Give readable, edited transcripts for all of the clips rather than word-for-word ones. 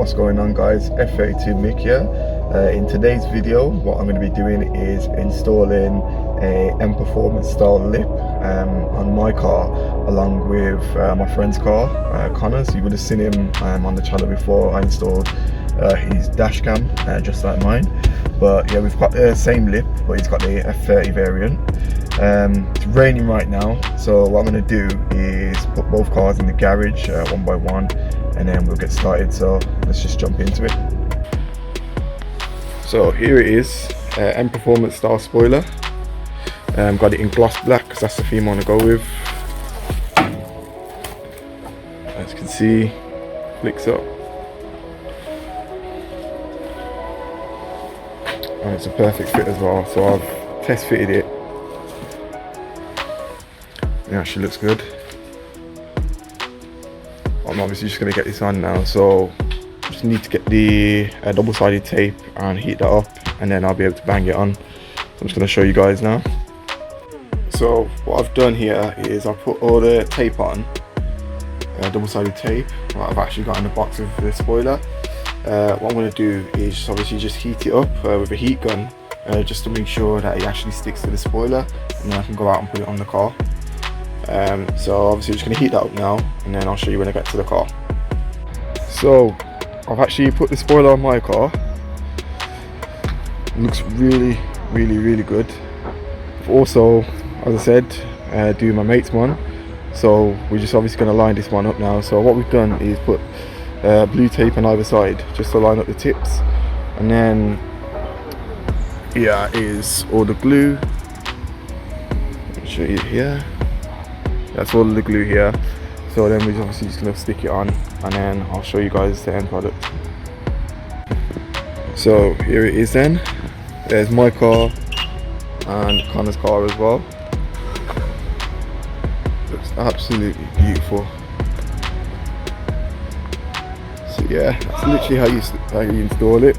What's going on, guys? F32 Mick here. In today's video, what I'm going to be doing is installing a M Performance style lip on my car, along with my friend's car, Connor's. You would have seen him on the channel before. I installed his dash cam just like mine. But yeah, we've got the same lip, but he's got the F30 variant. It's raining right now, so what I'm going to do is put both cars in the garage one by one, and then we'll get started. So let's just jump into it. So here it is, M Performance style spoiler. Got it in gloss black because that's the theme I want to go with. As you can see, flicks up. And it's a perfect fit as well, so I've test fitted it. It actually looks good. I'm obviously just going to get this on now, so just need to get the double-sided tape and heat that up, and then I'll be able to bang it on. So I'm just going to show you guys now. So what I've done here is I've put all the tape on, double-sided tape, what I've actually got in the box of the spoiler. What I'm going to do is obviously just heat it up with a heat gun, just to make sure that it actually sticks to the spoiler, and then I can go out and put it on the car. So obviously just going to heat that up now, and then I'll show you when I get to the car. So I've actually put the spoiler on my car. It looks really good. I've also, as I said, do my mate's one, so we're just obviously going to line this one up now. So what we've done is put blue tape on either side just to line up the tips, and then here is all the glue. I'll show you here. That's all the glue here. So then we're obviously just going to stick it on, and then I'll show you guys the end product. So here it is then. There's my car and Connor's car as well. Looks absolutely beautiful. So yeah, that's literally how you install it.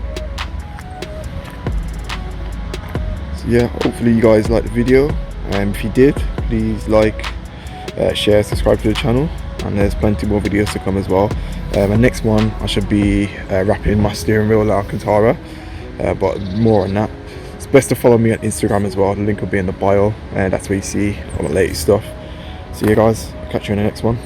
So yeah, hopefully you guys liked the video, and if you did, please like, share, subscribe to the channel, and there's plenty more videos to come as well. And next one I should be wrapping my steering wheel Alcantara, but more on that. It's best to follow me on Instagram as well. The link will be in the bio, and that's where you see all the latest stuff. So yeah guys, I'll catch you in the next one.